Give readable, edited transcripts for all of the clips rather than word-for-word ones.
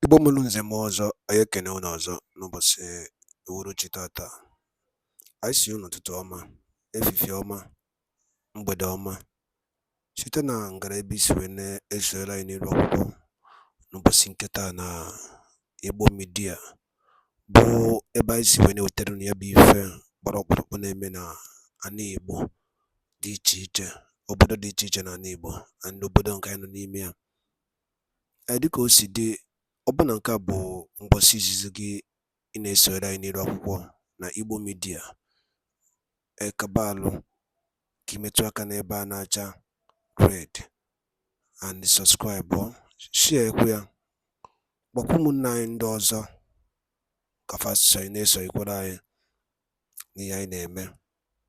Igbo mụrụ nze m ọzọ, anyị ekene unu ọzọ n'ụbọchị uhuruchi tata. Anyị sị unu ụtụtụ ọma, efifie ọma, mgbede ọma, site na ngara ebe isi wee na-esoyere anyị n'elu akwụkwọ n'ụbọchị nke taa na Igbo midia, bụ ebe anyị si wee na-ewetara unu ya bụ ife gbara ọkpụrụkpụ na-eme na ana Igbo dị iche iche, obodo dị iche iche na ana Igbo na obodo nke anyị nọ n'ime ya. Dịka o si dị, ọbụna nke a bụ mgbọsị izizi gị ị na-esonyere anyị n'elu akwụkwọ na Igbo midia, ekabalụ ka imetụ aka n'ebe a na-acha red and subscribe, share ekwe ya, gbakwa ụmụnne anyị ndị ọzọ ka fasịsọ anyị na-esonyekwara anyị n'ihe anyị na-eme.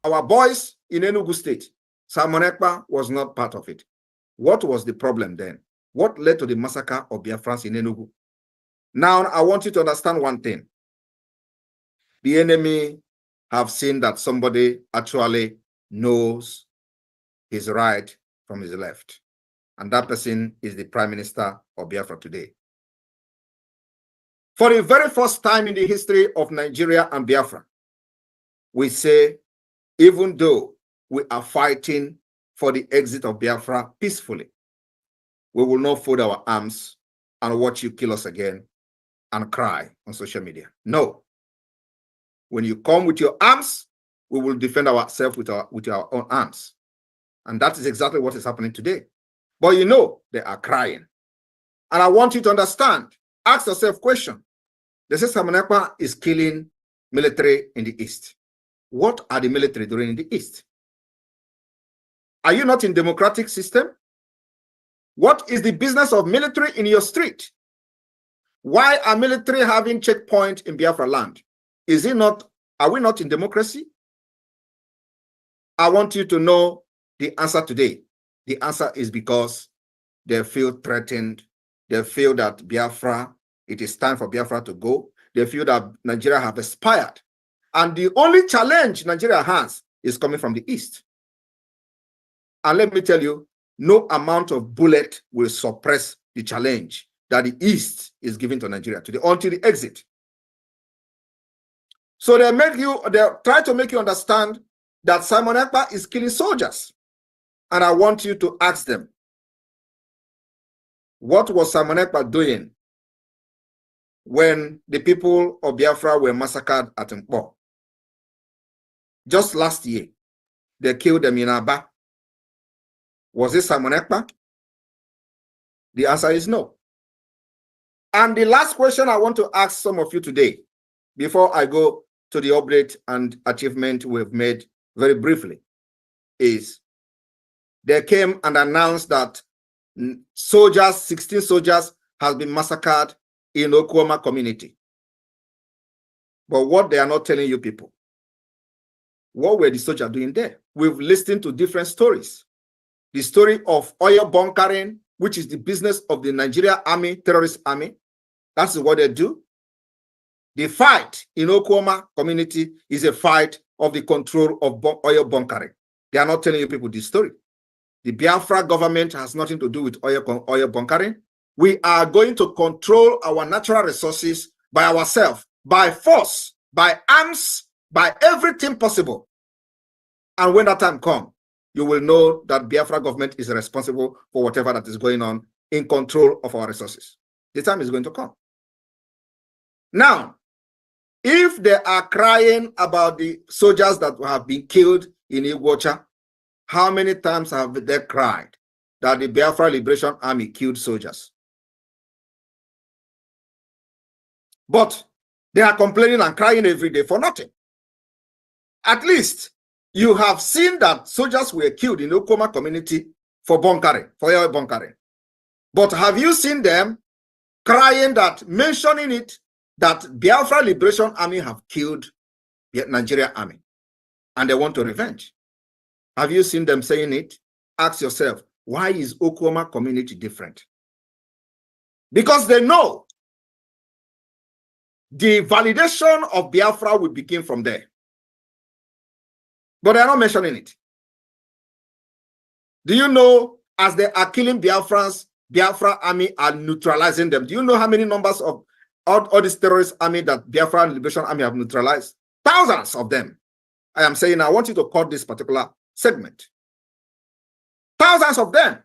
Our boys in Enugu State, Simon Ekpa was not part of it. What was the problem then? What led to the massacre of Biafrans in Enugu? Now, I want you to understand one thing. The enemy have seen that somebody actually knows his right from his left. And that person is the Prime Minister of Biafra today. For the very first time in the history of Nigeria and Biafra, we say, even though we are fighting for the exit of Biafra peacefully, we will not fold our arms and watch you kill us again and cry on social media. No. When you come with your arms, we will defend ourselves with our own arms. And that is exactly what is happening today. But you know, they are crying. And I want you to understand, ask yourself a question. They say Simon Ekpa is killing military in the East. What are the military doing in the East? Are you not in democratic system? What is the business of military in your street? Why are military having checkpoint in Biafra land? Are we not in democracy? I want you to know the answer today. The answer is because they feel threatened. They feel that Biafra, it is time for Biafra to go. They feel that Nigeria have expired. And the only challenge Nigeria has is coming from the East. And let me tell you, no amount of bullet will suppress the challenge that the East is giving to Nigeria today until the exit. So they try to make you understand that Simon Ekpa is killing soldiers. And I want you to ask them, what was Simon Ekpa doing when the people of Biafra were massacred at Mpo? Just last year, they killed them in Aba. Was it Simon Ekpa? The answer is no. And the last question I want to ask some of you today, before I go to the update and achievement we've made very briefly, is they came and announced that 16 soldiers have been massacred in Okwama community. But what they are not telling you people, what were the soldiers doing there? We've listened to different stories. The story of oil bunkering, which is the business of the Nigeria army, terrorist army. That's what they do. The fight in Okwama community is a fight of the control of oil bunkering. They are not telling you people this story. The Biafra government has nothing to do with oil bunkering. We are going to control our natural resources by ourselves, by force, by arms, by everything possible. And when that time comes, you will know that Biafra government is responsible for whatever that is going on in control of our resources. The time is going to come. Now, if they are crying about the soldiers that have been killed in Iguacha, how many times have they cried that the Biafra Liberation Army killed soldiers? But they are complaining and crying every day for nothing. At least you have seen that soldiers were killed in the Okoma community for bunkering, for oil bunkering. But have you seen them crying that, mentioning it, that Biafra Liberation Army have killed the Nigeria army and they want to revenge? Have you seen them saying it? Ask yourself, why is Okoma community different? Because they know the validation of Biafra will begin from there. But they are not mentioning it. Do you know, as they are killing Biafrans Biafra army are neutralizing them. Do you know how many numbers of all these terrorist army that Biafra Liberation Army have neutralized? Thousands of them. I am saying I want you to cut this particular segment. Thousands of them.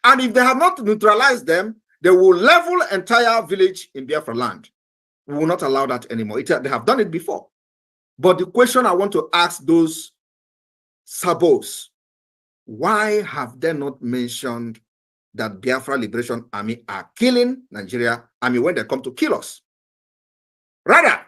And if they have not neutralized them, they will level entire village in Biafra land. We will not allow that anymore. They have done it before. But the question I want to ask those sabos, why have they not mentioned that Biafra Liberation Army are killing Nigeria army when they come to kill us? Rather,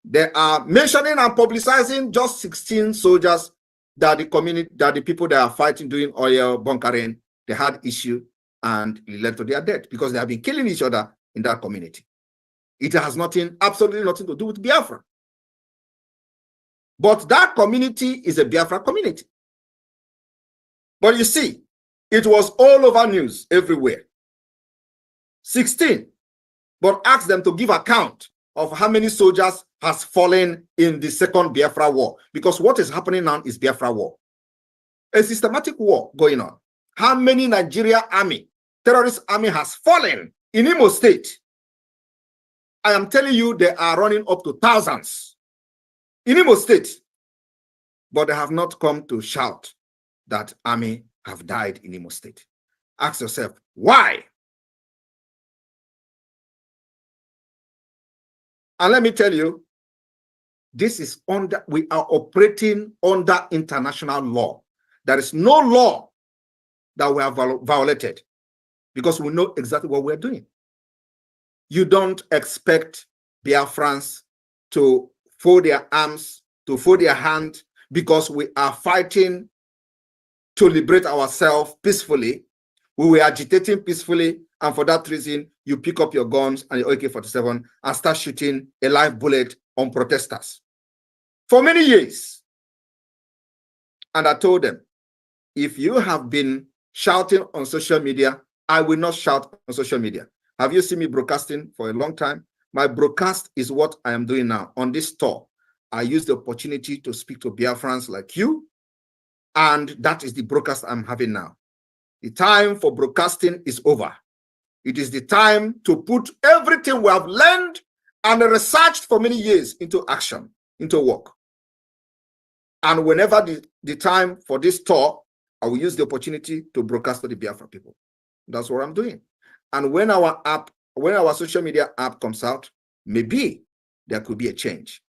they are mentioning and publicizing just 16 soldiers that the community, that the people that are fighting doing oil bunkering, they had issue and it led to their death because they have been killing each other in that community. It has nothing, absolutely nothing to do with Biafra. But that community is a Biafra community. But you see, it was all over news everywhere. 16. But ask them to give account of how many soldiers has fallen in the second Biafra war. Because what is happening now is Biafra war. A systematic war going on. How many Nigeria army, terrorist army has fallen in Imo State? I am telling you, they are running up to thousands in Imo State. But they have not come to shout that army have died in Imo State. Ask yourself, why? And let me tell you, this is we are operating under international law. There is no law that we have violated because we know exactly what we're doing. You don't expect Biafrans to fold their arms, to fold their hand because we are fighting to liberate ourselves peacefully. We were agitating peacefully, and for that reason, you pick up your guns and your AK-47 and start shooting a live bullet on protesters. For many years. And I told them, if you have been shouting on social media, I will not shout on social media. Have you seen me broadcasting for a long time? My broadcast is what I am doing now. On this tour, I use the opportunity to speak to Biafrans like you, and that is the broadcast I'm having now. The time for broadcasting is over. It is the time to put everything we have learned and researched for many years into action, into work. And whenever the time for this tour, I will use the opportunity to broadcast to the Biafra people. That's what I'm doing. And when our social media app comes out, maybe there could be a change.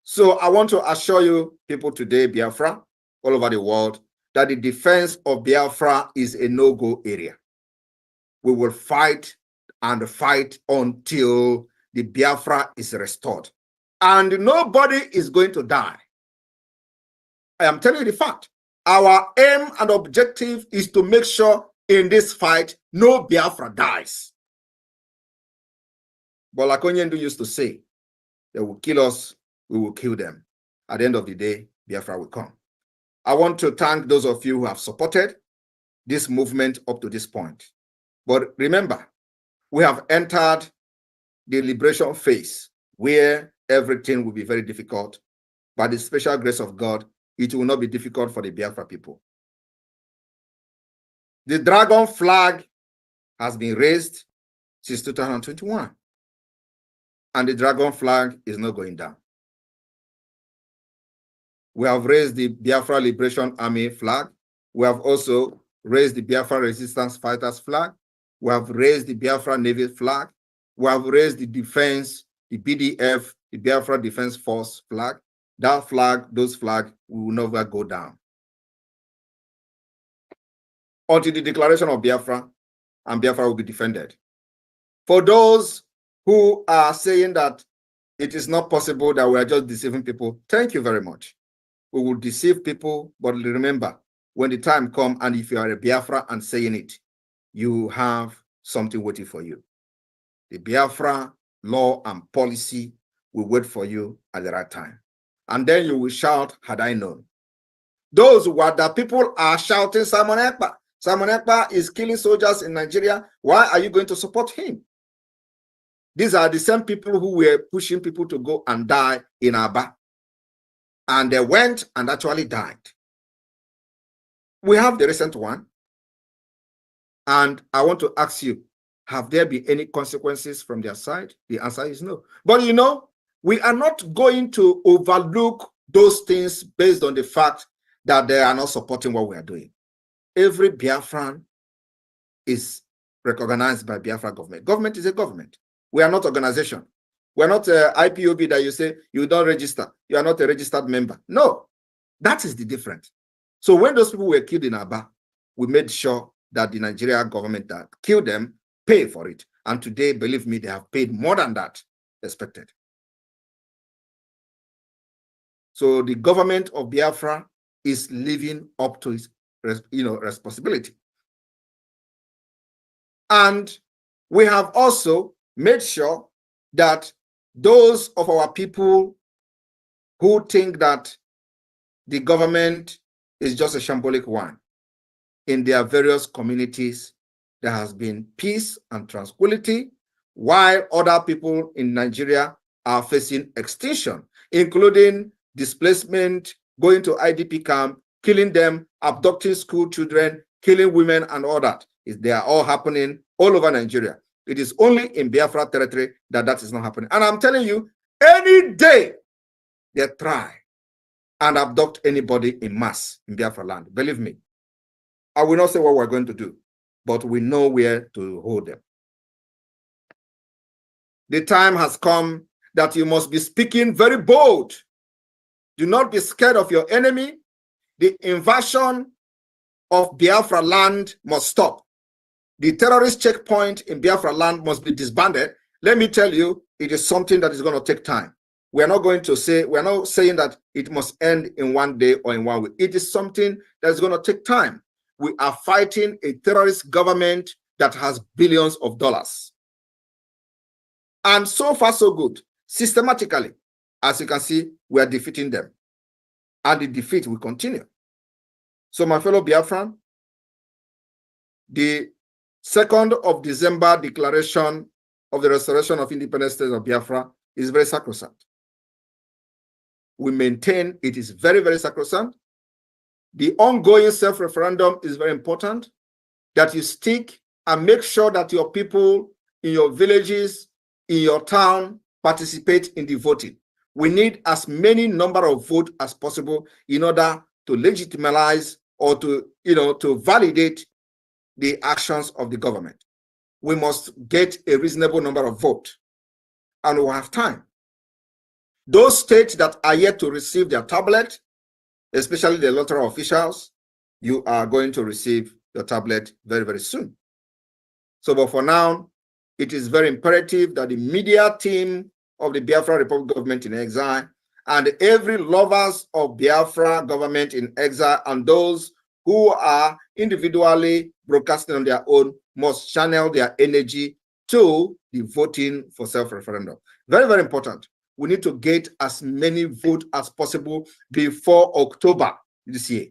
So I want to assure you people today, Biafra, all over the world, that the defense of Biafra is a no-go area. We will fight and fight until the Biafra is restored. And nobody is going to die. I am telling you the fact. Our aim and objective is to make sure in this fight, no Biafra dies. But like Onyendu used to say, they will kill us, we will kill them. At the end of the day, Biafra will come. I want to thank those of you who have supported this movement up to this point. But remember, we have entered the liberation phase where everything will be very difficult. By the special grace of God, it will not be difficult for the Biafra people. The dragon flag has been raised since 2021. And the dragon flag is not going down. We have raised the Biafra Liberation Army flag. We have also raised the Biafra Resistance Fighters flag. We have raised the Biafra Navy flag. We have raised the defense, the BDF, the Biafra Defense Force flag. That flag, those flags will never go down until the declaration of Biafra, and Biafra will be defended. For those who are saying that it is not possible, that we are just deceiving people, thank you very much. We will deceive people, but remember, when the time comes, and if you are a Biafra and saying it, you have something waiting for you. The Biafra law and policy will wait for you at the right time. And then you will shout, had I known. Those who are the people are shouting, Simon Ekpa. Simon Ekpa is killing soldiers in Nigeria. Why are you going to support him? These are the same people who were pushing people to go and die in Aba. And they went and actually died. We have the recent one. And I want to ask you, have there been any consequences from their side? The answer is no. But you know, we are not going to overlook those things based on the fact that they are not supporting what we are doing. Every Biafran is recognized by Biafra government. Government is a government. We are not organization. We're not IPOB that you say you don't register. You are not a registered member. No, that is the difference. So when those people were killed in Aba, we made sure that the Nigerian government that killed them pay for it. And today, believe me, they have paid more than that expected. So the government of Biafra is living up to its responsibility. And we have also made sure that those of our people who think that the government is just a shambolic one, in their various communities, there has been peace and tranquility, while other people in Nigeria are facing extinction, including displacement, going to IDP camp, killing them, abducting school children, killing women, and all that. They are all happening all over Nigeria. It is only in Biafra territory that is not happening. And I'm telling you, any day they try and abduct anybody in mass in Biafra land, believe me, I will not say what we're going to do, but we know where to hold them. The time has come that you must be speaking very bold. Do not be scared of your enemy. The invasion of Biafra land must stop. The terrorist checkpoint in Biafra land must be disbanded. Let me tell you, it is something that is going to take time. We're not saying that it must end in one day or in 1 week. It is something that's going to take time. We are fighting a terrorist government that has billions of dollars. And so far, so good. Systematically, as you can see, we are defeating them. And the defeat will continue. So, my fellow Biafran, the 2nd of December declaration of the restoration of independent state of Biafra is very sacrosanct. We maintain it is very, very sacrosanct. The ongoing self-referendum is very important, that you stick and make sure that your people in your villages, in your town, participate in the voting. We need as many number of votes as possible in order to legitimize or to validate the actions of the government. We must get a reasonable number of votes, and we'll have time. Those states that are yet to receive their tablet, especially the electoral officials, you are going to receive your tablet very, very soon. So, but for now, it is very imperative that the media team of the Biafra Republic government in exile and every lovers of Biafra government in exile and those who are individually broadcasting on their own must channel their energy to the voting for self-referendum. Very, very important. We need to get as many votes as possible before October this year.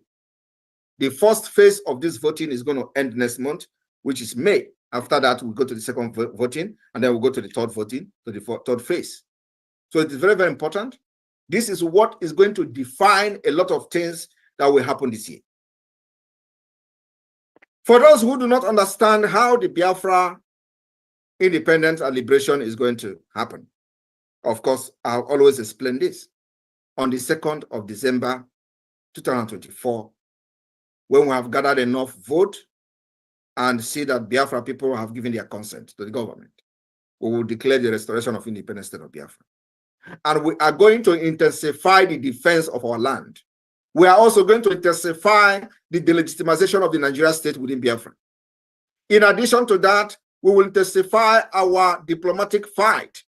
The first phase of this voting is going to end next month, which is May. After that, we'll go to the second voting, and then we'll go to the third voting, to the third phase. So it is very, very important. This is what is going to define a lot of things that will happen this year. For those who do not understand how the Biafra independence and liberation is going to happen, of course, I'll always explain this. On the 2nd of December, 2024, when we have gathered enough vote and see that Biafra people have given their consent to the government, we will declare the restoration of independent state of Biafra. And we are going to intensify the defense of our land. We are also going to intensify the delegitimization of the Nigeria state within Biafra. In addition to that, we will intensify our diplomatic fight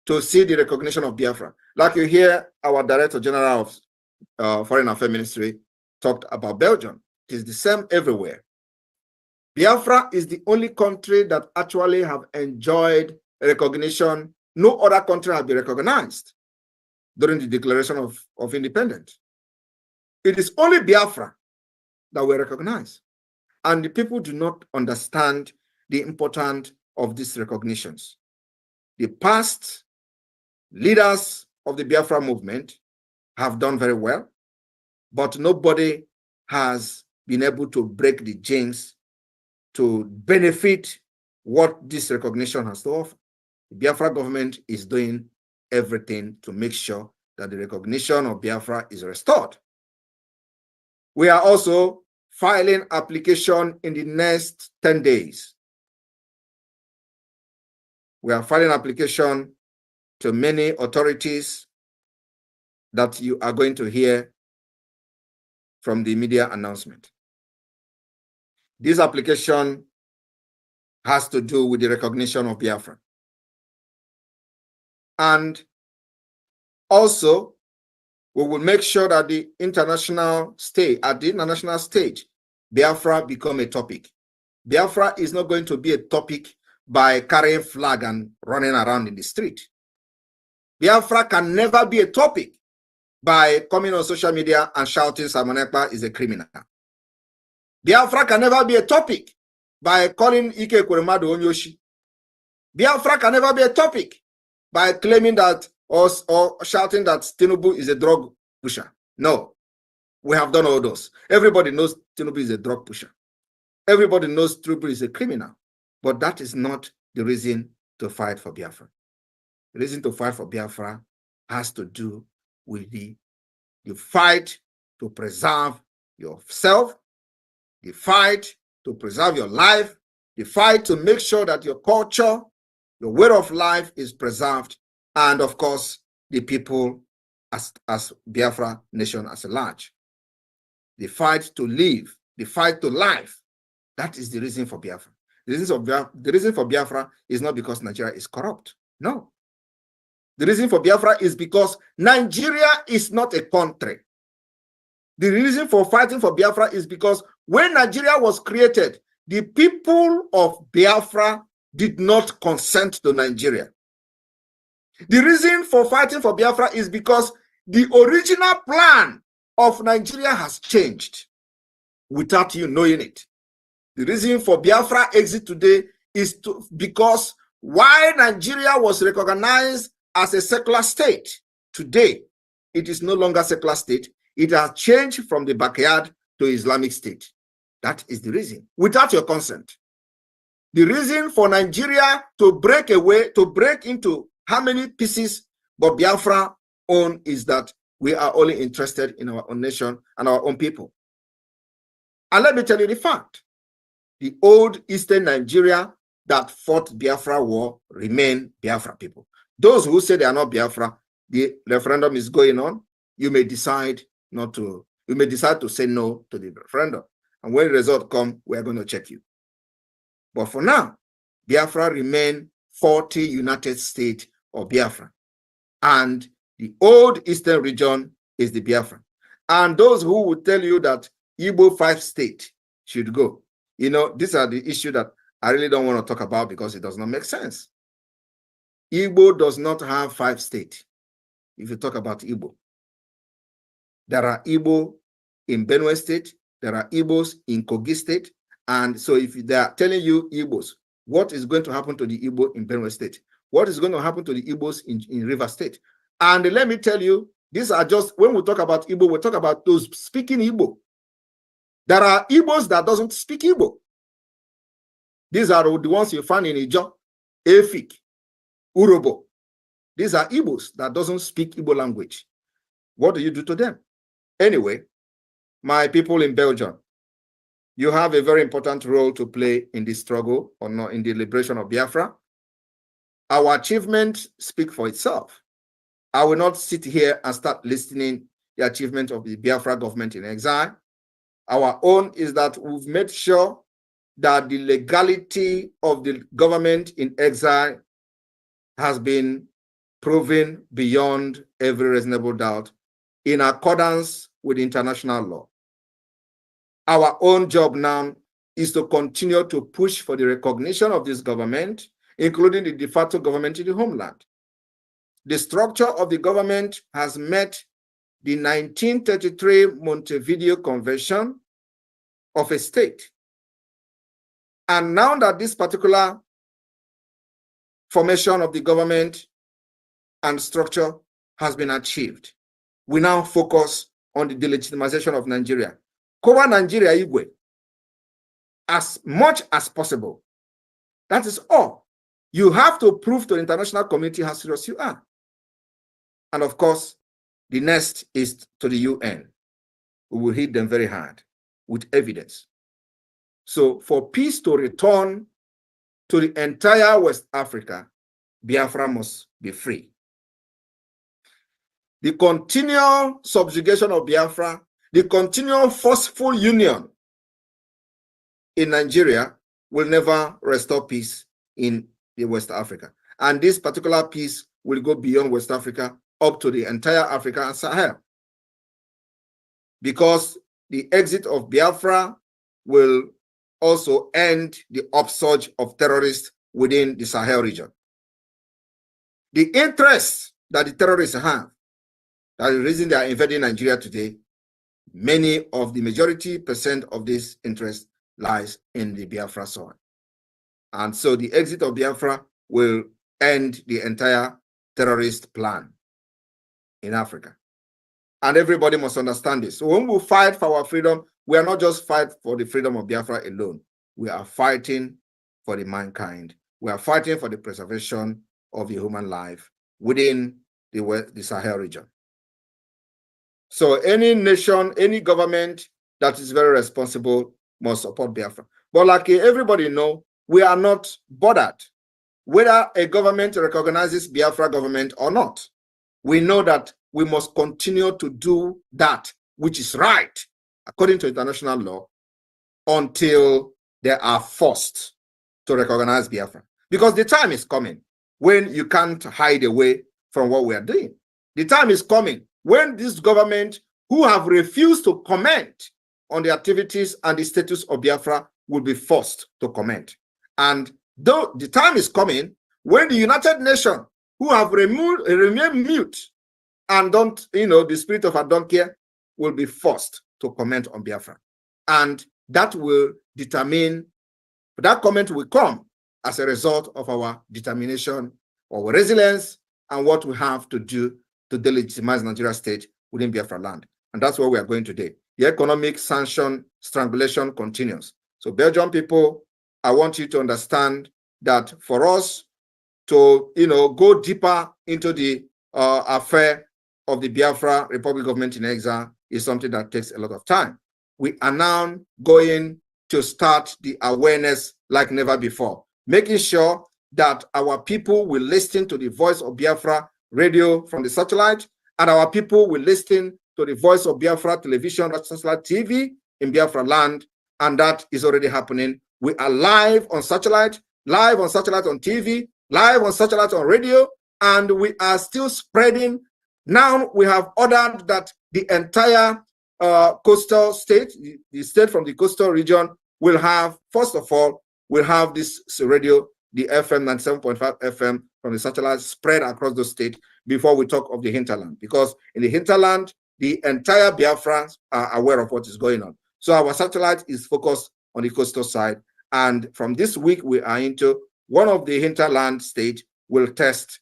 to see the recognition of Biafra. Like you hear our Director General of Foreign Affairs Ministry talked about Belgium. It is the same everywhere. Biafra is the only country that actually have enjoyed recognition. No other country has been recognized during the declaration of independence. It is only Biafra that we recognize. And the people do not understand the importance of these recognitions. The past leaders of the Biafra movement have done very well, but nobody has been able to break the jinx to benefit what this recognition has to offer. The Biafra government is doing everything to make sure that the recognition of Biafra is restored. We are also filing application in the next 10 days. We are filing application to many authorities that you are going to hear from the media announcement. This application has to do with the recognition of Biafra. And also, we will make sure that the international stage, at the international stage, Biafra become a topic. Biafra is not going to be a topic by carrying flag and running around in the street. Biafra can never be a topic by coming on social media and shouting Simon Ekpa is a criminal. Biafra can never be a topic by calling Ike Kweremadu Onyoshi. Biafra can never be a topic by claiming that or shouting that Tinubu is a drug pusher. No, we have done all those. Everybody knows Tinubu is a drug pusher. Everybody knows Tinubu is a criminal. But that is not the reason to fight for Biafra. The reason to fight for Biafra has to do with the fight to preserve yourself, the fight to preserve your life, the fight to make sure that your culture, your way of life is preserved, and of course, the people as Biafra nation as a large. The fight to live, the fight to life, that is the reason for Biafra. The reason for Biafra is not because Nigeria is corrupt. No. The reason for Biafra is because Nigeria is not a country. The reason for fighting for Biafra is because when Nigeria was created, the people of Biafra did not consent to Nigeria. The reason for fighting for Biafra is because the original plan of Nigeria has changed without you knowing it. The reason for Biafra exit today is because while Nigeria was recognized as a secular state, today it is no longer a secular state. It has changed from the backyard to Islamic State. That is the reason, without your consent. The reason for Nigeria to break away, to break into how many pieces but Biafra own is that we are only interested in our own nation and our own people. And let me tell you the fact. The old Eastern Nigeria that fought Biafra war remain Biafra people. Those who say they are not Biafra, the referendum is going on. You may decide not to, you may decide to say no to the referendum. And when the result comes, we are going to check you. But for now, Biafra remain 40 United States of Biafra. And the old Eastern region is the Biafra. And those who would tell you that Igbo 5 state should go, you know, these are the issues that I really don't want to talk about because it does not make sense. Igbo does not have 5 states. If you talk about Igbo, there are Igbo in Benue State, there are Igbos in Kogi State, and so if they are telling you Igbos, what is going to happen to the Igbo in Benue State? What is going to happen to the Igbos in River State? And let me tell you, these are just, when we talk about Igbo, we talk about those speaking Igbo. There are Igbos that doesn't speak Igbo. These are the ones you find in Ijo, Efik, Urobo. These are Igbos that doesn't speak Igbo language. What do you do to them? Anyway, my people in Belgium, you have a very important role to play in this struggle or not in the liberation of Biafra. Our achievements speak for itself. I will not sit here and start listening the achievement of the Biafra government in exile. Our own is that we've made sure that the legality of the government in exile has been proven beyond every reasonable doubt in accordance with international law. Our own job now is to continue to push for the recognition of this government, including the de facto government in the homeland. The structure of the government has met the 1933 Montevideo Convention of a state. And now that this particular formation of the government and structure has been achieved, we now focus on the delegitimization of Nigeria. Kowa Nigeria Igwe. as much as possible. That is all. You have to prove to the international community how serious you are. And of course, the next is to the UN. We will hit them very hard with evidence. So for peace to return to the entire West Africa, Biafra must be free. The continual subjugation of Biafra, the continual forceful union in Nigeria will never restore peace in the West Africa. And this particular peace will go beyond West Africa up to the entire Africa and Sahel. Because the exit of Biafra will also end the upsurge of terrorists within the Sahel region. The interest that the terrorists have, that is the reason they are invading Nigeria today, many of the majority percent of this interest lies in the Biafra soil. And so the exit of Biafra will end the entire terrorist plan in Africa. And everybody must understand this. So when we fight for our freedom, we are not just fighting for the freedom of Biafra alone. We are fighting for the mankind. We are fighting for the preservation of the human life within the Sahel region. So any nation, any government that is very responsible must support Biafra. But like everybody knows, we are not bothered whether a government recognizes Biafra government or not. We know that we must continue to do that which is right according to international law until they are forced to recognize Biafra. Because the time is coming when you can't hide away from what we are doing. The time is coming when this government, who have refused to comment on the activities and the status of Biafra, will be forced to comment. And though the time is coming when the United Nations, who have remained mute and don't, the spirit of I don't care, will be forced to comment on Biafra. And that will determine, that comment will come as a result of our determination, our resilience, and what we have to do to delegitimize Nigeria state within Biafra land. And that's where we are going today. The economic sanction strangulation continues. So Belgian people, I want you to understand that for us to, go deeper into the affair of the Biafra Republic government in exile is something that takes a lot of time. We are now going to start the awareness like never before, making sure that our people will listen to the voice of Biafra radio from the satellite, and our people will listen to the voice of Biafra television, satellite TV in Biafra land, and that is already happening. We are live on satellite on TV, live on satellite on radio, and we are still spreading. Now we have ordered that the entire coastal state, the state from the coastal region, will have, first of all, we'll have this radio, the FM 97.5 FM from the satellite spread across the state before we talk of the hinterland. Because in the hinterland, the entire Biafrans are aware of what is going on. So our satellite is focused on the coastal side. And from this week, we are into one of the hinterland states will test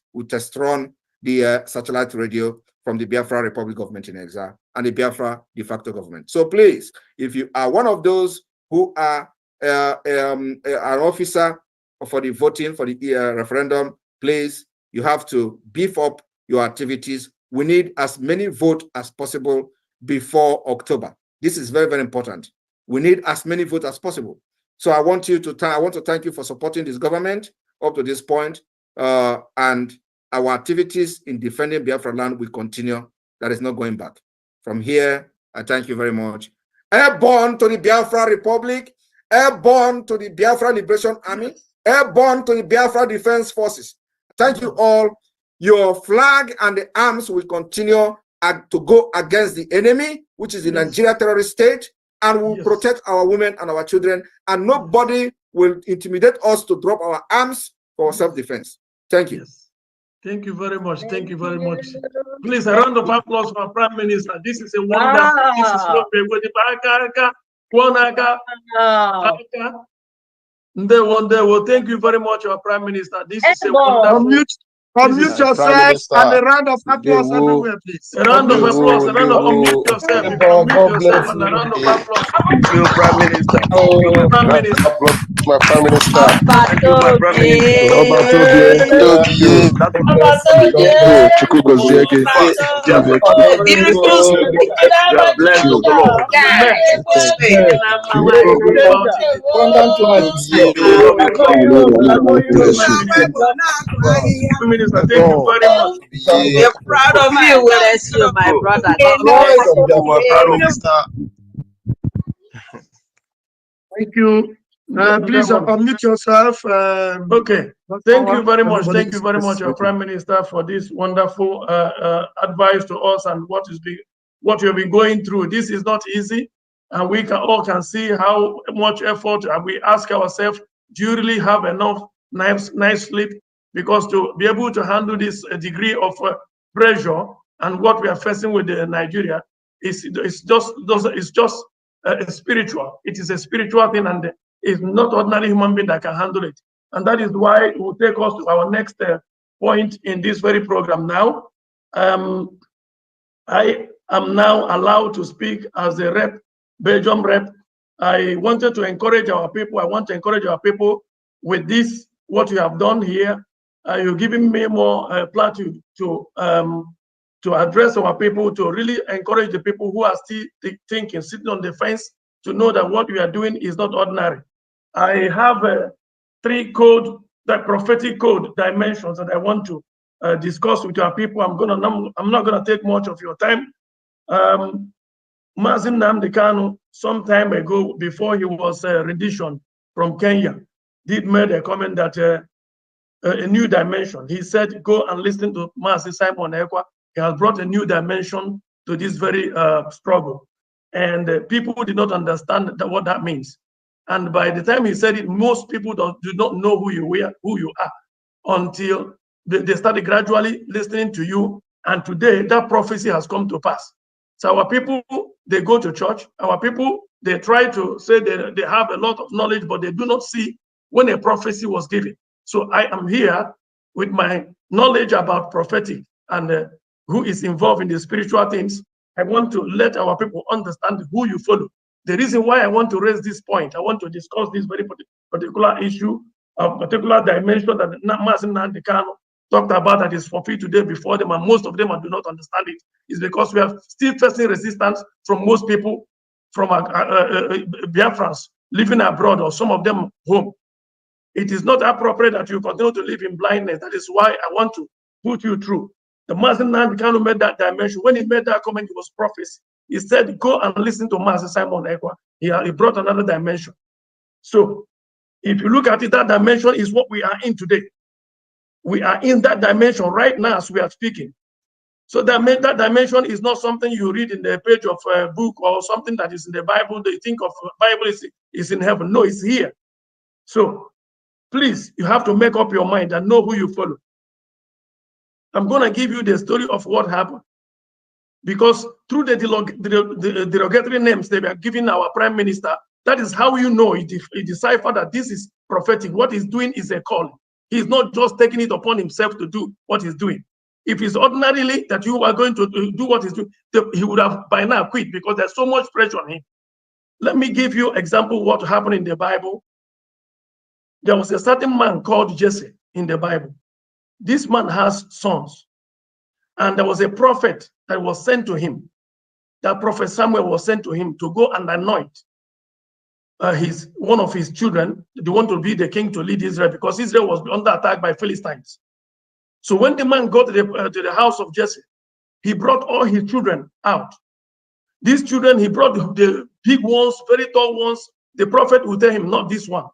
run the satellite radio from the Biafra Republic government in exile and the Biafra de facto government. So please, if you are one of those who are an officer for the voting for the referendum, please, you have to beef up your activities. We need as many votes as possible before October. This is very, very important. We need as many votes as possible. So I want to thank you for supporting this government up to this point, and our activities in defending Biafra land will continue. That is not going back. From here, I thank you very much. Airborne to the Biafra Republic, airborne to the Biafra Liberation Army, airborne to the Biafra Defense Forces. Thank you all. Your flag and the arms will continue to go against the enemy, which is the Nigeria terrorist state, and will protect our women and our children, and nobody will intimidate us to drop our arms for self-defense. Thank you. Yes. Thank you very much. Thank you very much. Please, a round of applause for our Prime Minister. This is a wonder. Wow. This is not a thank you very much, our Prime Minister. This is a wonderful. Unmute yourself and a round of applause everywhere, please. A round of applause. A round of unmute yourself. You can unmute yourself and a round of applause to your Prime Minister. Thank you, my Prime Minister. My Prime Minister. Thank you, my Prime Minister. Thank you. That is Beautiful speaking. you are blessed of the Lord. Amen. Minister, thank you very much. We are proud of you. Bless you, my brother. Thank you. Please unmute yourself. Okay. Thank you very much. Thank you very much, your Prime Minister, for this wonderful advice to us and what you've been going through. This is not easy, and we all can see how much effort. And we ask ourselves, do you really have enough nice sleep? Because to be able to handle this degree of pressure and what we are facing with Nigeria is just spiritual. It is a spiritual thing, and it's not ordinary human being that can handle it. And that is why it will take us to our next point in this very program now. I am now allowed to speak as a rep, Belgium rep. I wanted to encourage our people. I want to encourage our people with this, what you have done here. You're giving me more platitude to address our people, to really encourage the people who are still thinking, sitting on the fence, to know that what we are doing is not ordinary. I have 3 prophetic code dimensions that I want to discuss with our people. I'm not gonna take much of your time. Mazin Nnamdi Kanu, some time ago, before he was rendition from Kenya, did made a comment that a new dimension. He said, go and listen to Mazi Simon Ekwa. He has brought a new dimension to this very struggle. And people did not understand what that means. And by the time he said it, most people do not know who you are until they started gradually listening to you. And today, that prophecy has come to pass. So our people, they go to church. Our people, they try to say they have a lot of knowledge, but they do not see when a prophecy was given. So I am here with my knowledge about prophetic and who is involved in the spiritual things. I want to let our people understand who you follow. The reason why I want to raise this point, I want to discuss this very particular issue, a particular dimension that Mazi Nnamdi Kanu talked about that is fulfilled today before them, and most of them do not understand it, is because we are still facing resistance from most people, from Biafrans living abroad, or some of them home. It is not appropriate that you continue to live in blindness. That is why I want to put you through. The Mazi Nnamdi Kanu made that dimension. When he made that comment, it was prophecy. He said, go and listen to Mazi Simon Ekwa. He brought another dimension. So if you look at it, that dimension is what we are in today. We are in that dimension right now as we are speaking. So that dimension is not something you read in the page of a book or something that is in the Bible. They think of Bible is in heaven. No, it's here. So please, you have to make up your mind and know who you follow. I'm going to give you the story of what happened. Because through the derogatory names they were giving our Prime Minister, that is how you know he deciphered that this is prophetic. What he's doing is a call. He's not just taking it upon himself to do what he's doing. If it's ordinarily that you are going to do what he's doing, he would have by now quit, because there's so much pressure on him. Let me give you an example of what happened in the Bible. There was a certain man called Jesse in the Bible. This man has sons. And there was a prophet that was sent to him. That prophet Samuel was sent to him to go and anoint one of his children, the one to be the king to lead Israel, because Israel was under attack by Philistines. So when the man got to the house of Jesse, he brought all his children out. These children, he brought the big ones, very tall ones. The prophet would tell him, not this one.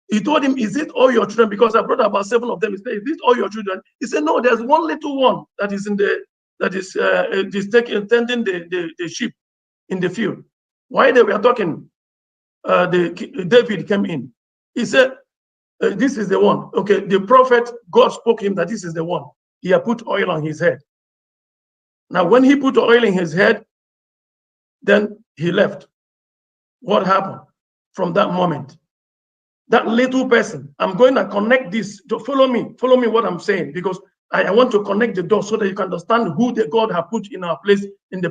He told him, is it all your children? Because I brought about 7 of them. He said, is this all your children? He said, no, there's one little one that is tending the sheep in the field. While they were talking, David came in. He said, this is the one. Okay, the prophet, God spoke to him that this is the one. He had put oil on his head. Now, when he put oil in his head, then he left. What happened from that moment? That little person, I'm going to connect this to follow me what I'm saying, because I want to connect the dots so that you can understand who the God has put in our place, in the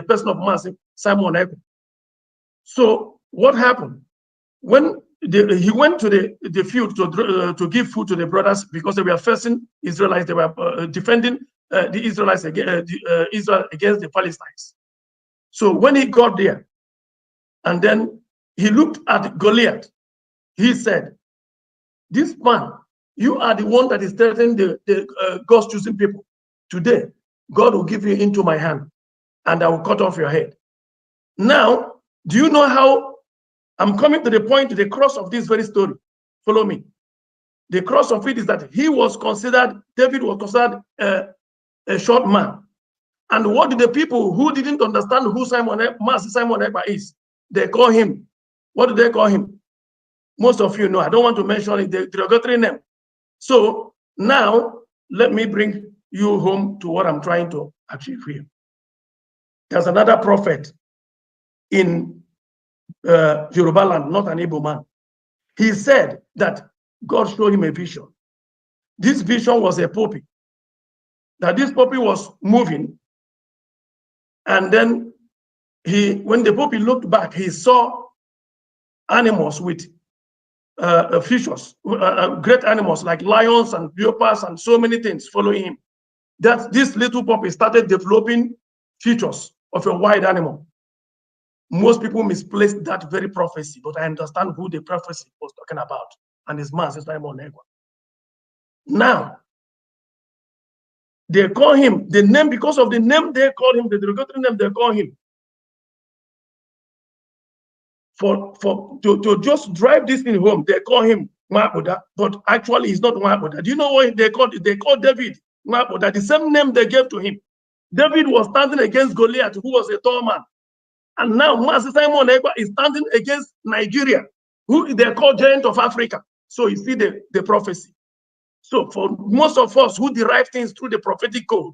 person of Master Simon Ekpa. So what happened when he went to the field to give food to the brothers because they were facing Israelites, they were defending the Israelites Israel against the Palestinians. So when he got there, and then he looked at Goliath, he said, "This man, you are the one that is threatening the God's choosing people. Today, God will give you into my hand, and I will cut off your head." Now, do you know how I'm coming to the point, to the cross of this very story? Follow me. The cross of it is that David was considered a short man. And what did the people who didn't understand who Master Simon Ekpa is? They call him, what do they call him? Most of you know, I don't want to mention it, the derogatory name. So now, let me bring you home to what I'm trying to achieve here. There's another prophet in Yoruba land, not an Igbo man. He said that God showed him a vision. This vision was a poppy. That this poppy was moving, and then when the poppy looked back, he saw animals with features, great animals like lions and leopards and so many things following him. That this little poppy started developing features of a wild animal. Most people misplace that very prophecy, but I understand who the prophecy was talking about, and his Master Simon Ekpa. Now, they call him the name, because of the name they call him, the derogatory name they call him. To just drive this thing home, they call him Mabuda, but actually he's not Mabuda. Do you know what they called? They called David Mabuda, the same name they gave to him. David was standing against Goliath, who was a tall man. And now Master Simon Ekpa is standing against Nigeria, who they call giant of Africa. So you see the prophecy. So for most of us who derive things through the prophetic code,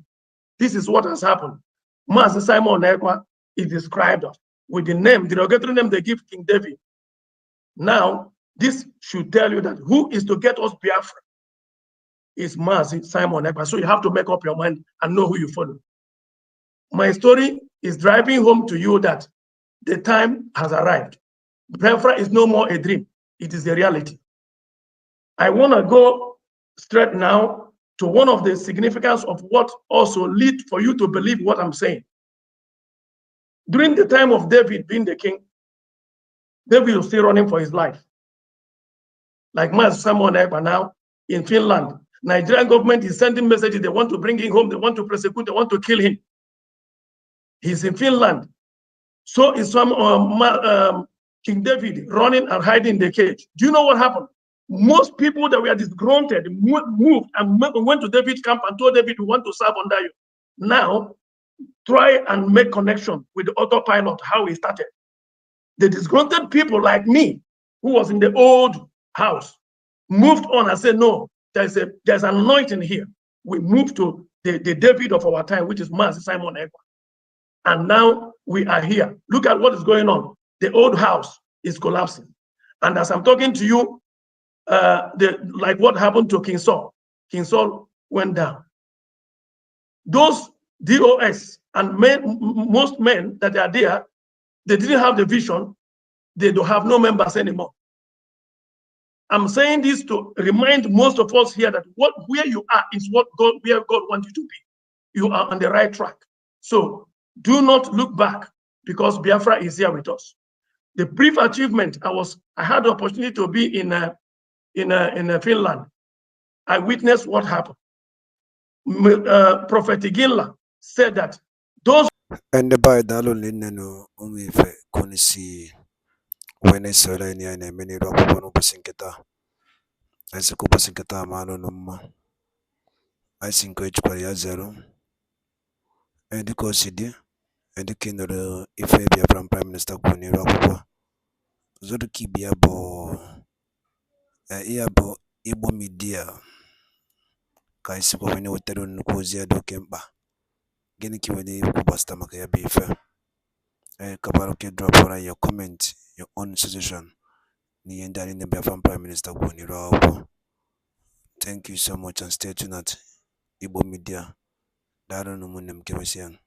this is what has happened. Master Simon Ekpa is described with the name, the derogatory name they give King David. Now, this should tell you that who is to get us Biafra is Master Simon Ekpa. So you have to make up your mind and know who you follow. My story is driving home to you that the time has arrived. Biafra is no more a dream. It is a reality. I want to go straight now to one of the significance of what also lead for you to believe what I'm saying. During the time of David being the king, David was still running for his life. Like Master Simon Ekpa now in Finland, Nigerian government is sending messages. They want to bring him home. They want to prosecute. They want to kill him. He's in Finland. So is some King David running and hiding in the cage. Do you know what happened? Most people that were disgruntled moved and went to David's camp and told David, "We want to serve under you." Now, try and make connection with the autopilot, how he started. The disgruntled people like me, who was in the old house, moved on and said, "No, there's an anointing here." We moved to the David of our time, which is Master Simon Ekpa. And now we are here. Look at what is going on. The old house is collapsing. And as I'm talking to you, like what happened to King Saul. King Saul went down. Those DOS and most men that are there, they didn't have the vision. They don't have no members anymore. I'm saying this to remind most of us here that where you are is where God wants you to be. You are on the right track. So do not look back, because Biafra is here with us. The brief achievement, I had the opportunity to be in Finland. I witnessed what happened. Prophetic said that those And the by Dalo Lineno only Konisi when I saw any many rock Pasinketa. I said Kupasinketa Mano no. I think which zero. And the Cosidi and the king of the Biafran Prime Minister Kuni Rockwa. Zoduki Biabo Iabo Ibo Media Kaisiko when you tell Nkozia do Kemba. Geniki when you basta Makaya Bifa. Kabaroke drop for your comment, your own suggestion. Ni and the Biafran Prime Minister Kuni Rockwa. Thank you so much and stay tuned. Igbo Media. Daalụnụ ụmụnne m, kemesịanụ.